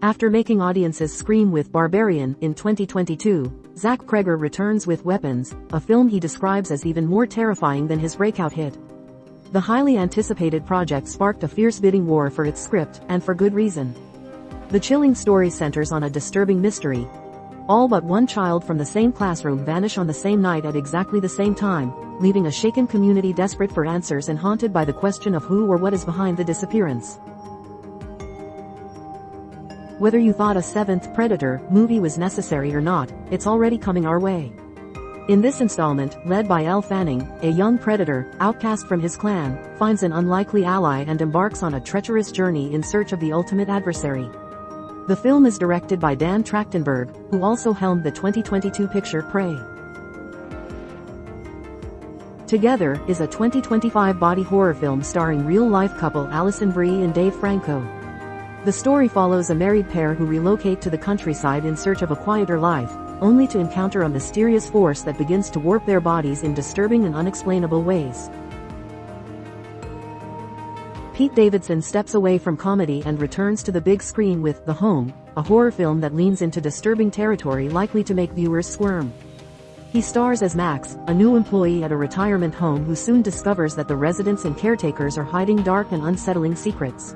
After making audiences scream with Barbarian in 2022, Zach Cregger returns with Weapons, a film he describes as even more terrifying than his breakout hit. The highly anticipated project sparked a fierce bidding war for its script, and for good reason. The chilling story centers on a disturbing mystery. All but one child from the same classroom vanish on the same night at exactly the same time, leaving a shaken community desperate for answers and haunted by the question of who or what is behind the disappearance. Whether you thought a seventh Predator movie was necessary or not, it's already coming our way. In this installment, led by Elle Fanning, a young predator, outcast from his clan, finds an unlikely ally and embarks on a treacherous journey in search of the ultimate adversary. The film is directed by Dan Trachtenberg, who also helmed the 2022 picture Prey. Together is a 2025 body horror film starring real-life couple Alison Brie and Dave Franco. The story follows a married pair who relocate to the countryside in search of a quieter life, only to encounter a mysterious force that begins to warp their bodies in disturbing and unexplainable ways. Pete Davidson steps away from comedy and returns to the big screen with The Home, a horror film that leans into disturbing territory likely to make viewers squirm. He stars as Max, a new employee at a retirement home who soon discovers that the residents and caretakers are hiding dark and unsettling secrets.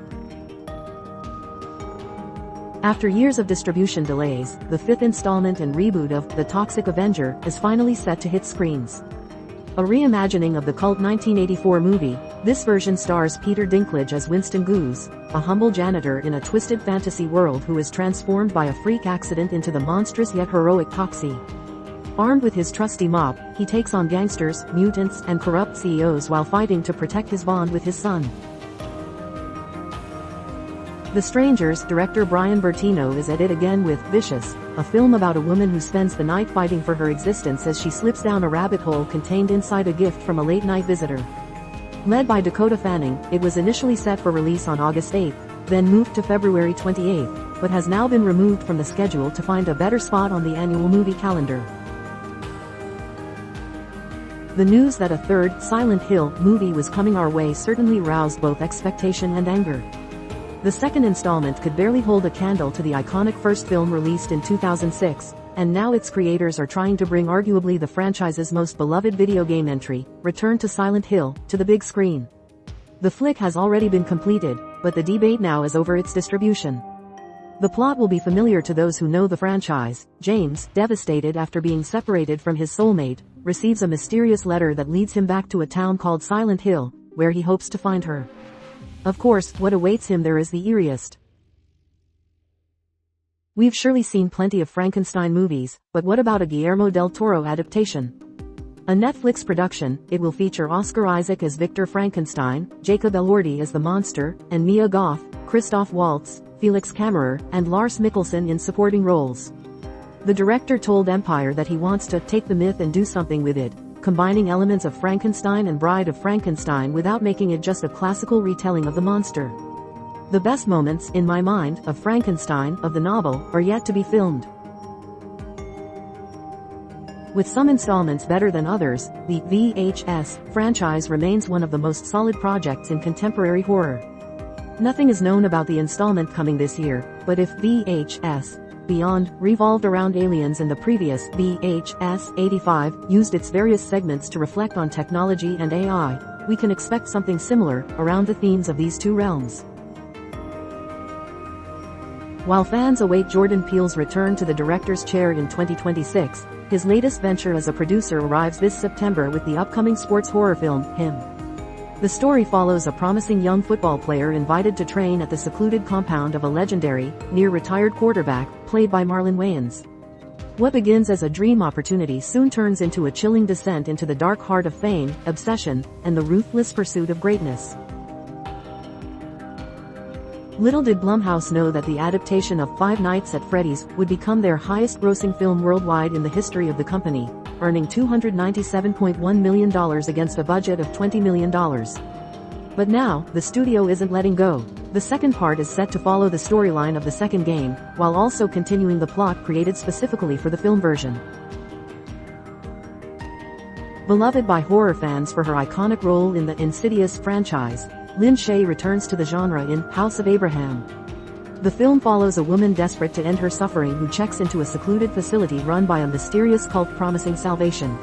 After years of distribution delays, the fifth installment and reboot of The Toxic Avenger is finally set to hit screens. A reimagining of the cult 1984 movie, this version stars Peter Dinklage as Winston Goose, a humble janitor in a twisted fantasy world who is transformed by a freak accident into the monstrous yet heroic Toxie. Armed with his trusty mop, he takes on gangsters, mutants, and corrupt CEOs while fighting to protect his bond with his son. The Strangers director Brian Bertino is at it again with Vicious, a film about a woman who spends the night fighting for her existence as she slips down a rabbit hole contained inside a gift from a late-night visitor. Led by Dakota Fanning, it was initially set for release on August 8, then moved to February 28, but has now been removed from the schedule to find a better spot on the annual movie calendar. The news that a third Silent Hill movie was coming our way certainly roused both expectation and anger. The second installment could barely hold a candle to the iconic first film released in 2006, and now its creators are trying to bring arguably the franchise's most beloved video game entry, Return to Silent Hill, to the big screen. The flick has already been completed, but the debate now is over its distribution. The plot will be familiar to those who know the franchise. James, devastated after being separated from his soulmate, receives a mysterious letter that leads him back to a town called Silent Hill, where he hopes to find her. Of course, what awaits him there is the eeriest. We've surely seen plenty of Frankenstein movies, but what about a Guillermo del Toro adaptation? A Netflix production, it will feature Oscar Isaac as Victor Frankenstein, Jacob Elordi as the monster, and Mia Goth, Christoph Waltz, Felix Kammerer, and Lars Mikkelsen in supporting roles. The director told Empire that he wants to take the myth and do something with it, combining elements of Frankenstein and Bride of Frankenstein without making it just a classical retelling of the monster. The best moments, in my mind, of Frankenstein, of the novel, are yet to be filmed. With some installments better than others, the VHS franchise remains one of the most solid projects in contemporary horror. Nothing is known about the installment coming this year, but if VHS Beyond revolved around aliens and the previous VHS 85 used its various segments to reflect on technology and AI, we can expect something similar around the themes of these two realms. While fans await Jordan Peele's return to the director's chair in 2026, his latest venture as a producer arrives this September with the upcoming sports horror film, Him. The story follows a promising young football player invited to train at the secluded compound of a legendary, near-retired quarterback, played by Marlon Wayans. What begins as a dream opportunity soon turns into a chilling descent into the dark heart of fame, obsession, and the ruthless pursuit of greatness. Little did Blumhouse know that the adaptation of Five Nights at Freddy's would become their highest-grossing film worldwide in the history of the company, earning $297.1 million against a budget of $20 million. But now, the studio isn't letting go. The second part is set to follow the storyline of the second game, while also continuing the plot created specifically for the film version. Beloved by horror fans for her iconic role in the Insidious franchise, Lin Shaye returns to the genre in House of Abraham. The film follows a woman desperate to end her suffering who checks into a secluded facility run by a mysterious cult promising salvation.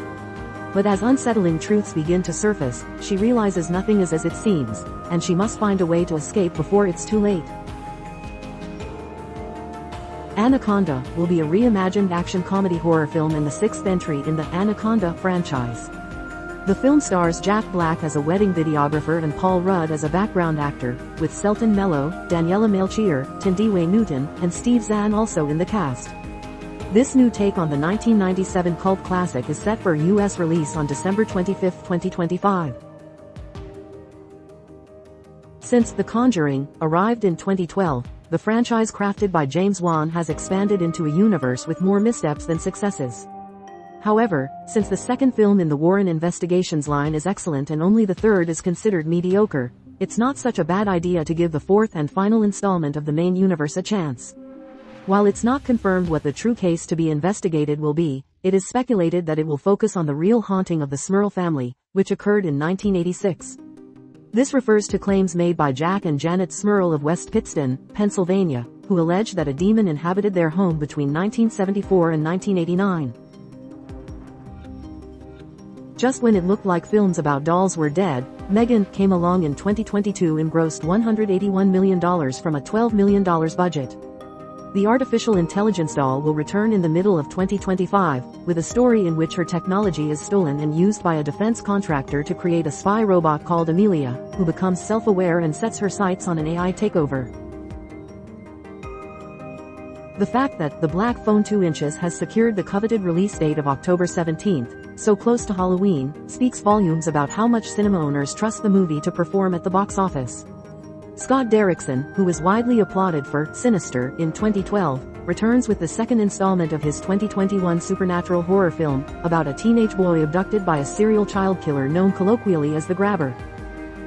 But as unsettling truths begin to surface, she realizes nothing is as it seems, and she must find a way to escape before it's too late. Anaconda will be a reimagined action comedy horror film and the sixth entry in the Anaconda franchise. The film stars Jack Black as a wedding videographer and Paul Rudd as a background actor, with Selton Mello, Daniela Melchior, Tindeway Newton, and Steve Zahn also in the cast. This new take on the 1997 cult classic is set for U.S. release on December 25, 2025. Since The Conjuring arrived in 2012, the franchise crafted by James Wan has expanded into a universe with more missteps than successes. However, since the second film in the Warren Investigations line is excellent and only the third is considered mediocre, it's not such a bad idea to give the fourth and final installment of the main universe a chance. While it's not confirmed what the true case to be investigated will be, it is speculated that it will focus on the real haunting of the Smurl family, which occurred in 1986. This refers to claims made by Jack and Janet Smurl of West Pittston, Pennsylvania, who alleged that a demon inhabited their home between 1974 and 1989. Just when it looked like films about dolls were dead, Megan came along in 2022 and grossed $181 million from a $12 million budget. The artificial intelligence doll will return in the middle of 2025, with a story in which her technology is stolen and used by a defense contractor to create a spy robot called Amelia, who becomes self-aware and sets her sights on an AI takeover. The fact that The Black Phone 2 Inches has secured the coveted release date of October 17th, so close to Halloween, speaks volumes about how much cinema owners trust the movie to perform at the box office. Scott Derrickson, who was widely applauded for Sinister in 2012, returns with the second installment of his 2021 supernatural horror film, about a teenage boy abducted by a serial child killer known colloquially as the Grabber.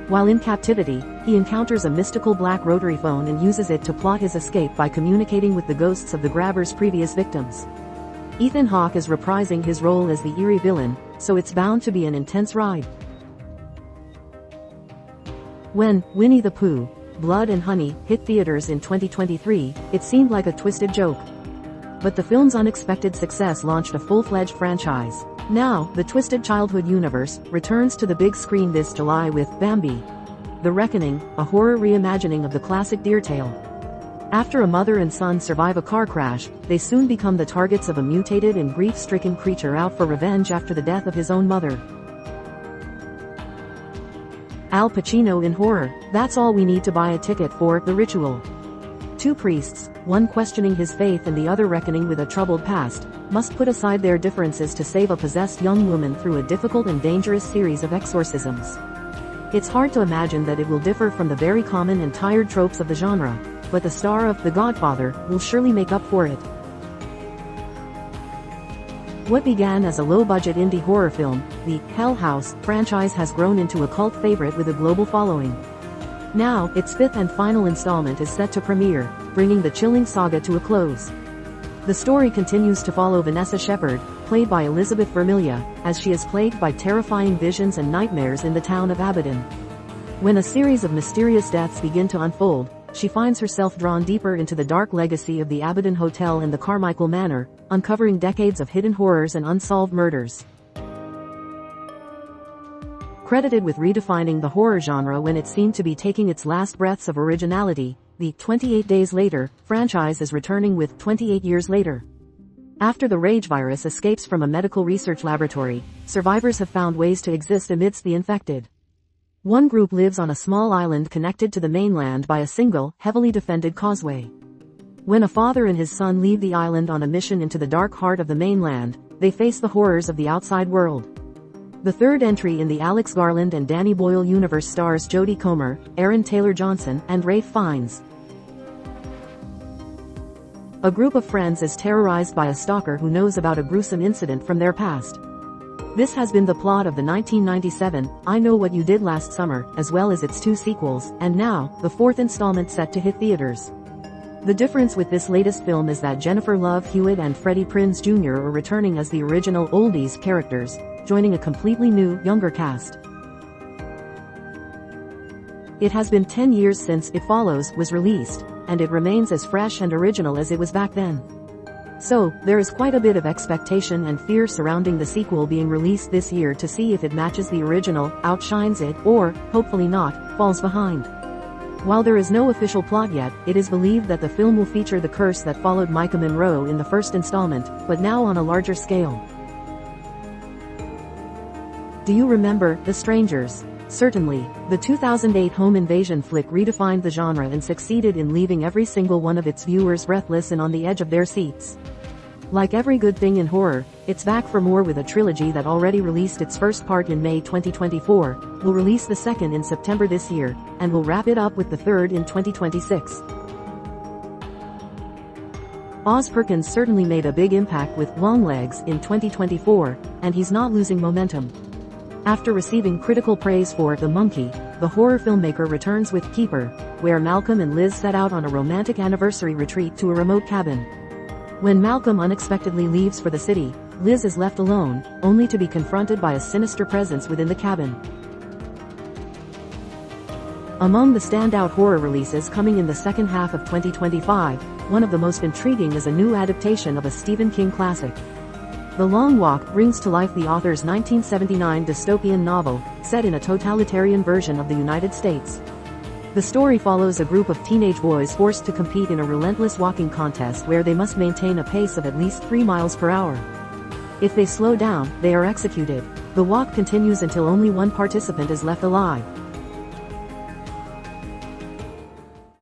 While in captivity, he encounters a mystical black rotary phone and uses it to plot his escape by communicating with the ghosts of the Grabber's previous victims. Ethan Hawke is reprising his role as the eerie villain, so it's bound to be an intense ride. When Winnie the Pooh, Blood and Honey hit theaters in 2023, it seemed like a twisted joke. But the film's unexpected success launched a full-fledged franchise. Now, the Twisted Childhood universe returns to the big screen this July with Bambi: The Reckoning, a horror reimagining of the classic deer tale. After a mother and son survive a car crash, they soon become the targets of a mutated and grief-stricken creature out for revenge after the death of his own mother. Al Pacino in horror, that's all we need to buy a ticket for The Ritual. Two priests, one questioning his faith and the other reckoning with a troubled past, must put aside their differences to save a possessed young woman through a difficult and dangerous series of exorcisms. It's hard to imagine that it will differ from the very common and tired tropes of the genre, but the star of The Godfather will surely make up for it. What began as a low-budget indie horror film, the Hell House franchise has grown into a cult favorite with a global following. Now, its fifth and final installment is set to premiere, bringing the chilling saga to a close. The story continues to follow Vanessa Shepherd, played by Elizabeth Vermillion, as she is plagued by terrifying visions and nightmares in the town of Abaddon. When a series of mysterious deaths begin to unfold, she finds herself drawn deeper into the dark legacy of the Abaddon Hotel and the Carmichael Manor, uncovering decades of hidden horrors and unsolved murders. Credited with redefining the horror genre when it seemed to be taking its last breaths of originality, the 28 Days Later franchise is returning with 28 Years Later. After the rage virus escapes from a medical research laboratory, survivors have found ways to exist amidst the infected. One group lives on a small island connected to the mainland by a single, heavily defended causeway. When a father and his son leave the island on a mission into the dark heart of the mainland, they face the horrors of the outside world. The third entry in the Alex Garland and Danny Boyle universe stars Jodie Comer, Aaron Taylor Johnson, and Ralph Fiennes. A group of friends is terrorized by a stalker who knows about a gruesome incident from their past. This has been the plot of the 1997 I Know What You Did Last Summer, as well as its two sequels, and now, the fourth installment set to hit theaters. The difference with this latest film is that Jennifer Love Hewitt and Freddie Prinze Jr. are returning as the original oldies characters, joining a completely new, younger cast. It has been 10 years since It Follows was released, and it remains as fresh and original as it was back then. So, there is quite a bit of expectation and fear surrounding the sequel being released this year to see if it matches the original, outshines it, or, hopefully not, falls behind. While there is no official plot yet, it is believed that the film will feature the curse that followed Micah Monroe in the first installment, but now on a larger scale. Do you remember The Strangers? Certainly, the 2008 home invasion flick redefined the genre and succeeded in leaving every single one of its viewers breathless and on the edge of their seats. Like every good thing in horror, it's back for more with a trilogy that already released its first part in May 2024, will release the second in September this year, and will wrap it up with the third in 2026. Oz Perkins certainly made a big impact with Longlegs in 2024, and he's not losing momentum. After receiving critical praise for The Monkey, the horror filmmaker returns with Keeper, where Malcolm and Liz set out on a romantic anniversary retreat to a remote cabin. When Malcolm unexpectedly leaves for the city, Liz is left alone, only to be confronted by a sinister presence within the cabin. Among the standout horror releases coming in the second half of 2025, one of the most intriguing is a new adaptation of a Stephen King classic. The Long Walk brings to life the author's 1979 dystopian novel, set in a totalitarian version of the United States. The story follows a group of teenage boys forced to compete in a relentless walking contest where they must maintain a pace of at least 3 miles per hour. If they slow down, they are executed. The walk continues until only one participant is left alive.